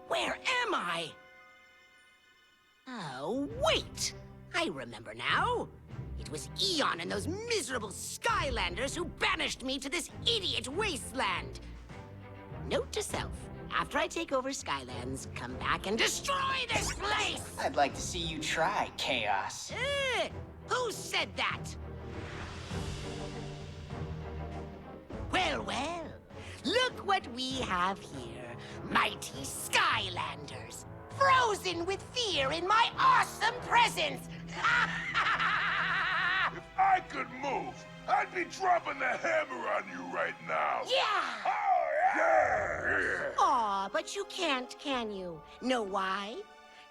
Where am I? Oh, wait! I remember now. It was Eon and those miserable Skylanders who banished me to this idiot wasteland. Note to self, after I take over Skylands, come back and destroy this place! I'd like to see you try, Chaos. Who said that? Well, well, look what we have here. Mighty Skylanders, frozen with fear in my awesome presence! If I could move, I'd be dropping the hammer on you right now. Yeah! Oh, yeah! Aw, but you can't, can you? Know why?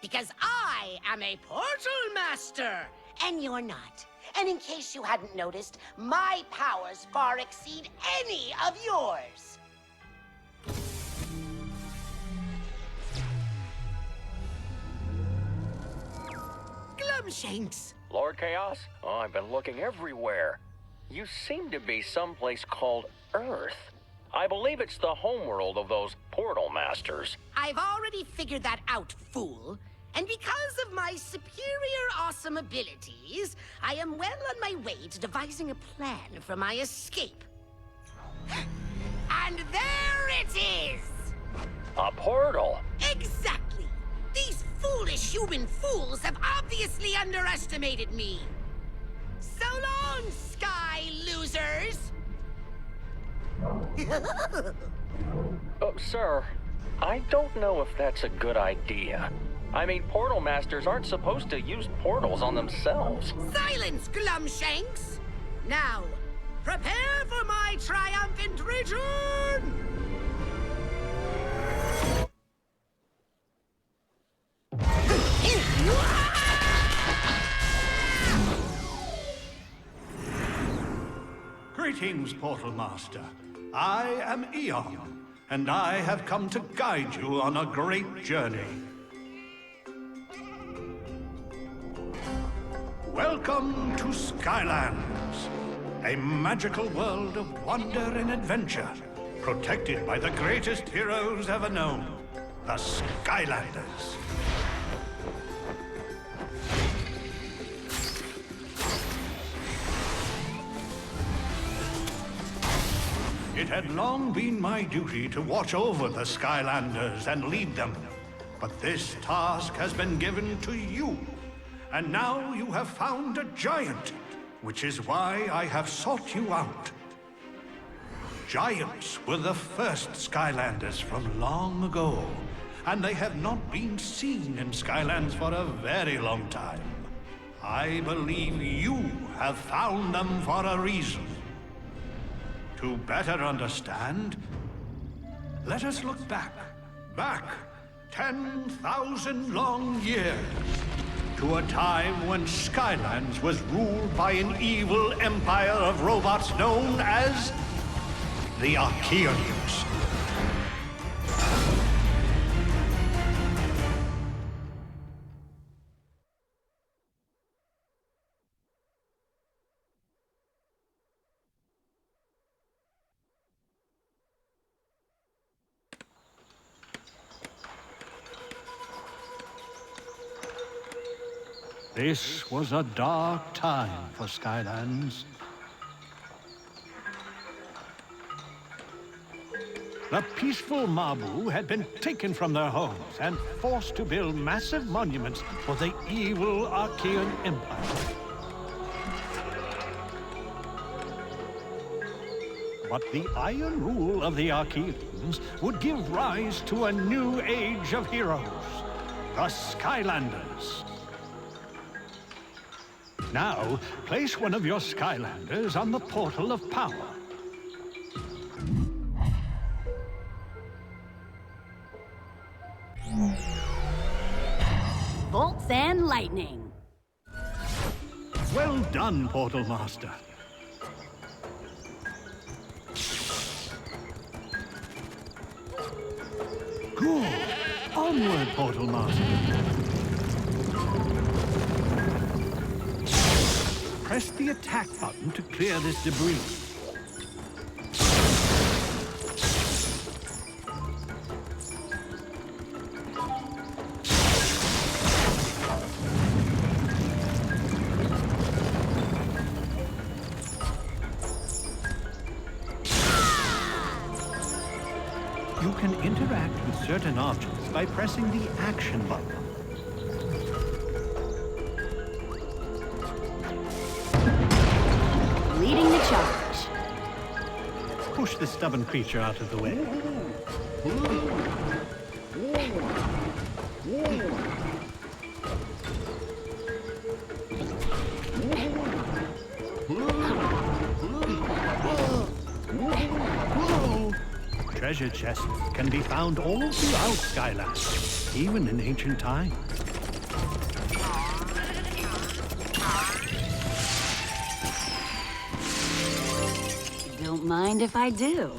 Because I am a portal master, and you're not. And in case you hadn't noticed, my powers far exceed any of yours. Glumshanks. Lord Chaos? Oh, I've been looking everywhere. You seem to be someplace called Earth. I believe it's the homeworld of those portal masters. I've already figured that out, fool. And because of my superior awesome abilities, I am well on my way to devising a plan for my escape. And there it is! A portal? Exactly! These foolish human fools have obviously underestimated me. So long, sky losers! Sir, I don't know if that's a good idea. I mean, portal masters aren't supposed to use portals on themselves. Silence, Glumshanks! Now, prepare for my triumphant return! Greetings, Portal Master. I am Eon, and I have come to guide you on a great journey. Welcome to Skylands, a magical world of wonder and adventure, protected by the greatest heroes ever known, the Skylanders. It had long been my duty to watch over the Skylanders and lead them, but this task has been given to you. And now you have found a giant, which is why I have sought you out. Giants were the first Skylanders from long ago, and they have not been seen in Skylands for a very long time. I believe you have found them for a reason. To better understand, let us look back 10,000 long years, to a time when Skylands was ruled by an evil empire of robots known as the Archaeans. This was a dark time for Skylands. The peaceful Mabu had been taken from their homes and forced to build massive monuments for the evil Archaean Empire. But the iron rule of the Archaeans would give rise to a new age of heroes, the Skylanders. Now, place one of your Skylanders on the portal of power. Bolts and lightning. Well done, Portal Master. Good. Onward, Portal Master. Press the attack button to clear this debris. You can interact with certain objects by pressing the action button. Leading the charge. Push the stubborn creature out of the way. Treasure chests can be found all throughout Skylanders, even in ancient times. Don't mind if I do.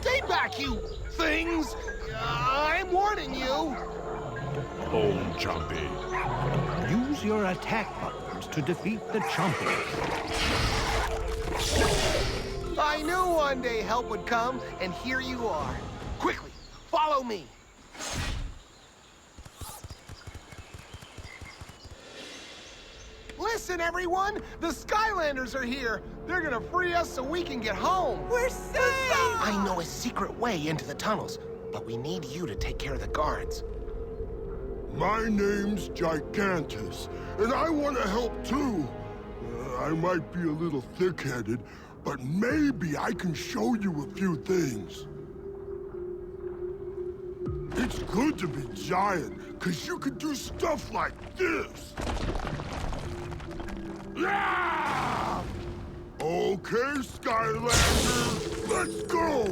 Stay back, you things! I'm warning you! Home, Jumpy. Use your attack buttons to defeat the Chompies. I knew one day help would come, and here you are. Quickly, follow me. Listen, everyone! The Skylanders are here! They're gonna free us so we can get home! We're saved! I know a secret way into the tunnels, but we need you to take care of the guards. My name's Gigantus, and I want to help too. I might be a little thick-headed, but maybe I can show you a few things. It's good to be giant, because you can do stuff like this. Yeah! Okay, Skylanders, let's go!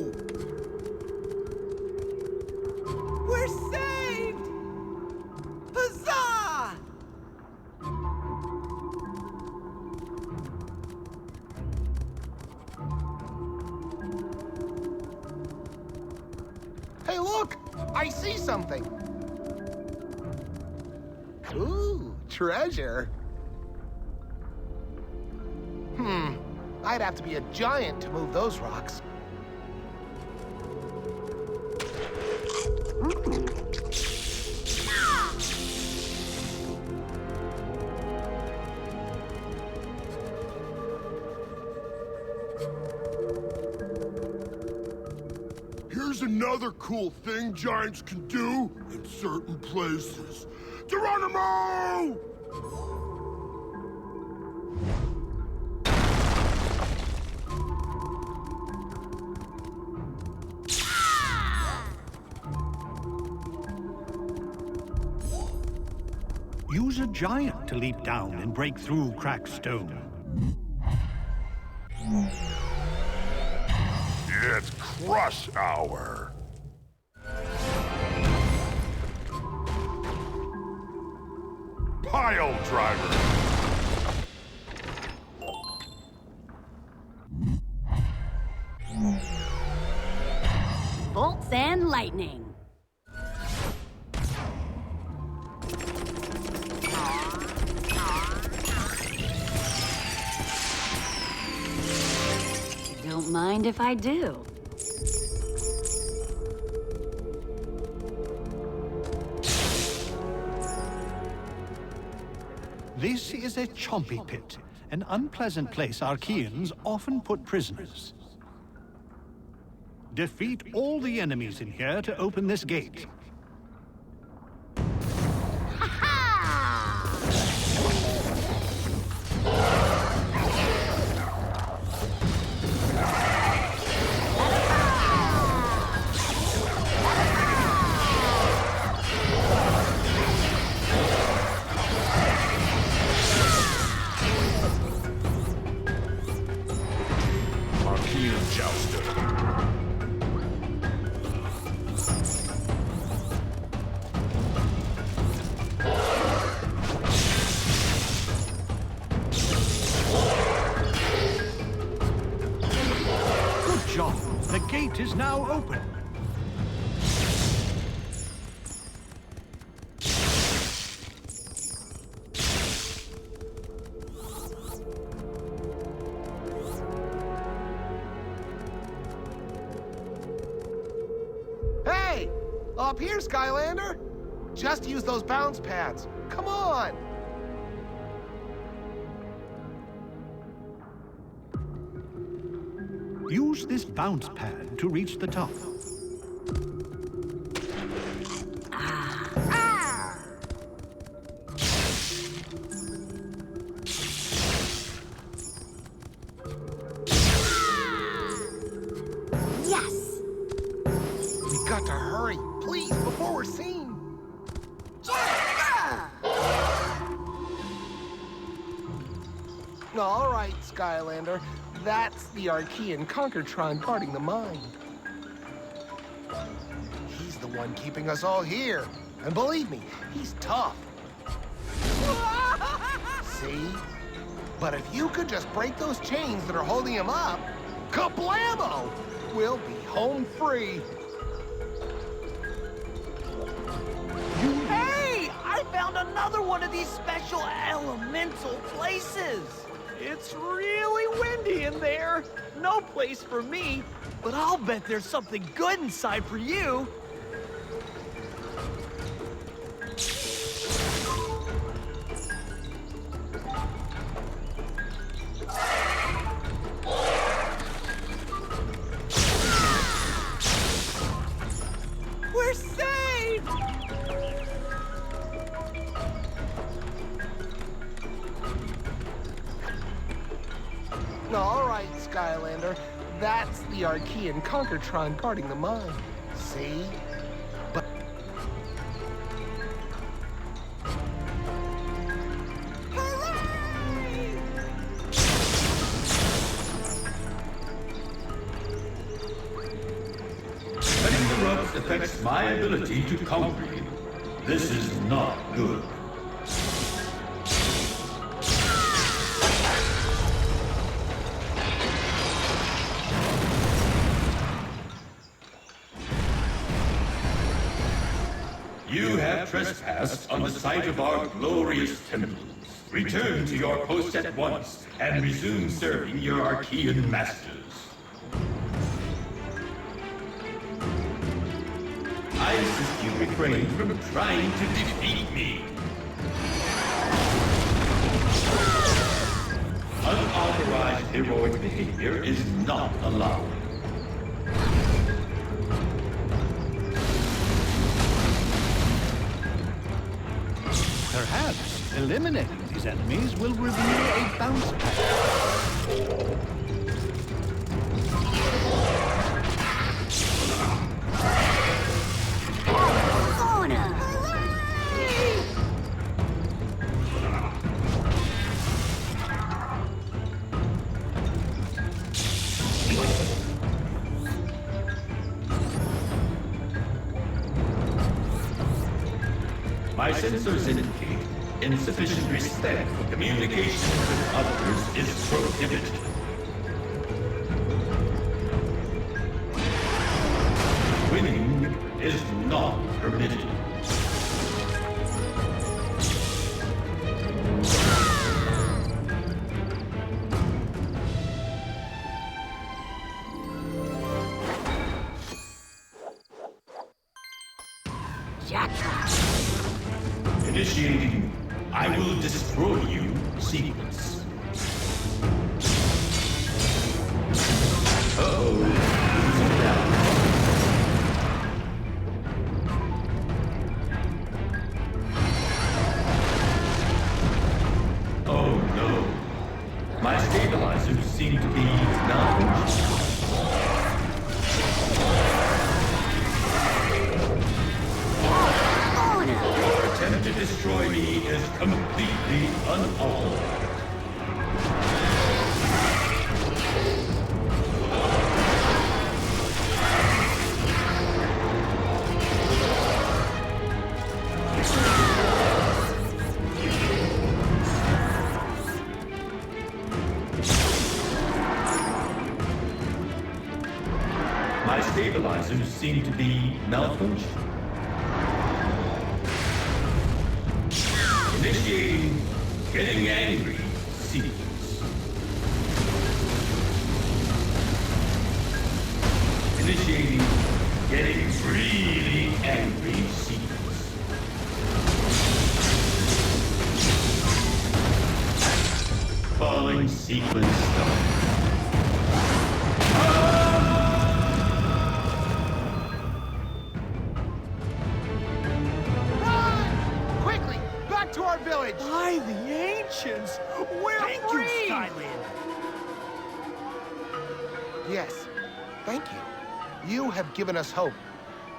We're saved! Huzzah! Hey, look! I see something! Ooh, treasure! I'd have to be a giant to move those rocks. Here's another cool thing giants can do in certain places. Geronimo! Use a giant to leap down and break through cracked stone. It's crush hour. Pile driver. Bolts and lightning. Don't mind if I do. This is a Chompy pit, an unpleasant place Archeans often put prisoners. Defeat all the enemies in here to open this gate. Up here, Skylander. Just use those bounce pads. Come on. Use this bounce pad to reach the top. Yes! We got to hurry, please, before we're seen. All right, Skylander. That's the Archean Conquertron guarding the mine. He's the one keeping us all here. And believe me, he's tough. See? But if you could just break those chains that are holding him up, kablamo! We'll be home free. Hey! I found another one of these special elemental places. It's really windy in there. No place for me, but I'll bet there's something good inside for you. We're saved! All right, Skylander. That's the Archean Conquertron guarding the mine. See? But... Hooray! Cutting the ropes affects my ability to conquer you. This is not good. You have trespassed on the site of our glorious temples. Return to your post at once and resume serving your Archean masters. I insist you refrain from trying to defeat me. Unauthorized heroic behavior is not allowed. Perhaps eliminating these enemies will reveal a bounce pad. My sensors indicate insufficient respect for communication with others is prohibited. Winning is not permitted. Initiating I will destroy you sequence. Uh-oh. Losing ground. Oh no. My stabilizers seem to be malfunctioning. Your attempt to destroy me is completely unauthorized. My stabilizers seem to be malfunctioning. Initiating Getting Angry sequence. Initiating Getting Really Angry. Sequence start. Run! Quickly, back to our village! By the ancients, we're Thank free! you, Skylander. Yes, thank you. You have given us hope.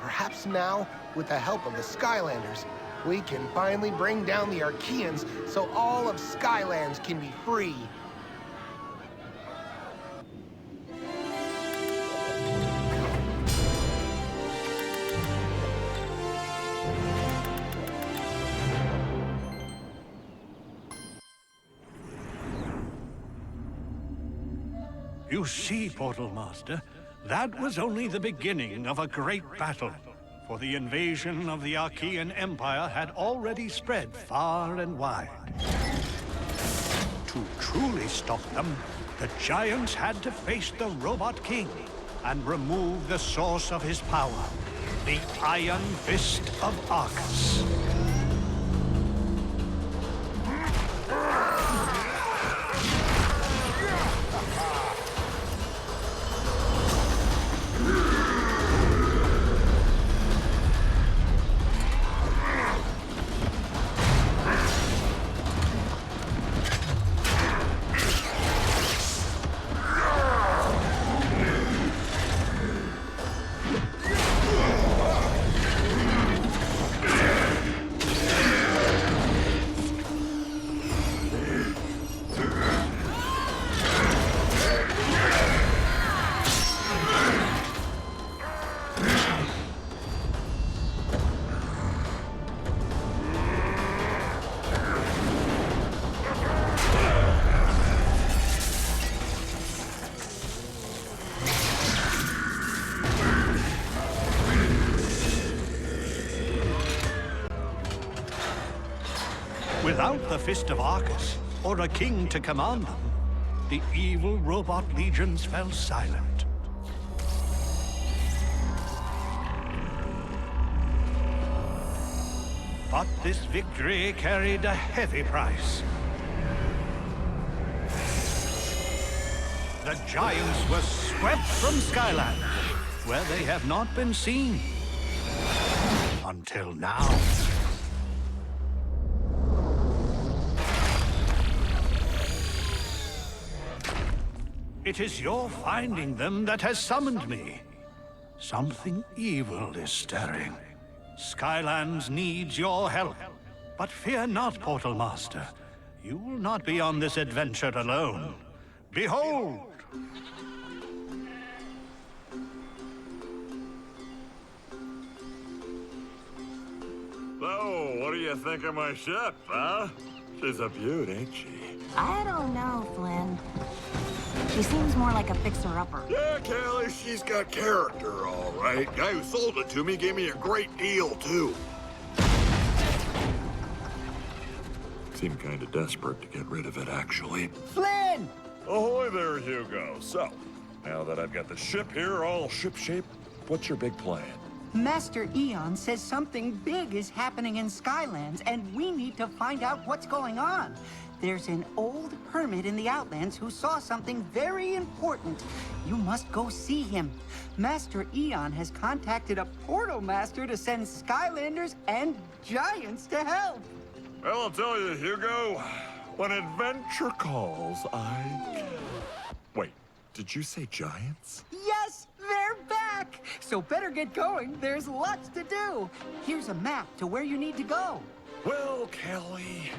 Perhaps now, with the help of the Skylanders, we can finally bring down the Archeans so all of Skylands can be free. You see, Portal Master, that was only the beginning of a great battle. For the invasion of the Archean Empire had already spread far and wide. To truly stop them, the giants had to face the Robot King and remove the source of his power, the Iron Fist of Arcus. Without the Fist of Arcus, or a king to command them, the evil robot legions fell silent. But this victory carried a heavy price. The giants were swept from Skyland, where they have not been seen. Until now. It is your finding them that has summoned me. Something evil is stirring. Skylands needs your help. But fear not, Portal Master. You will not be on this adventure alone. Behold! So, what do you think of my ship, huh? She's a beaut, ain't she? I don't know, Flynn. She seems more like a fixer-upper. Yeah, Callie, she's got character, all right. Guy who sold it to me gave me a great deal, too. Seemed kind of desperate to get rid of it, actually. Flynn! Ahoy there, Hugo. So, now that I've got the ship here all shipshape, what's your big plan? Master Eon says something big is happening in Skylands, and we need to find out what's going on. There's an old hermit in the Outlands who saw something very important. You must go see him. Master Eon has contacted a portal master to send Skylanders and giants to help. Well, I'll tell you, Hugo, when adventure calls, I... Wait, did you say giants? Yes, they're back! So better get going. There's lots to do. Here's a map to where you need to go. Well, Kelly,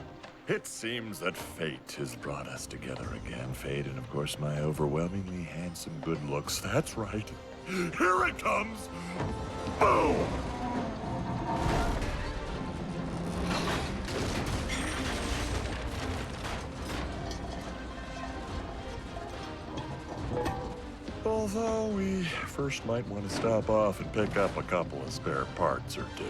it seems that fate has brought us together again. Fate and, of course, my overwhelmingly handsome good looks. That's right. Here it comes! Boom! Although we first might want to stop off and pick up a couple of spare parts or two.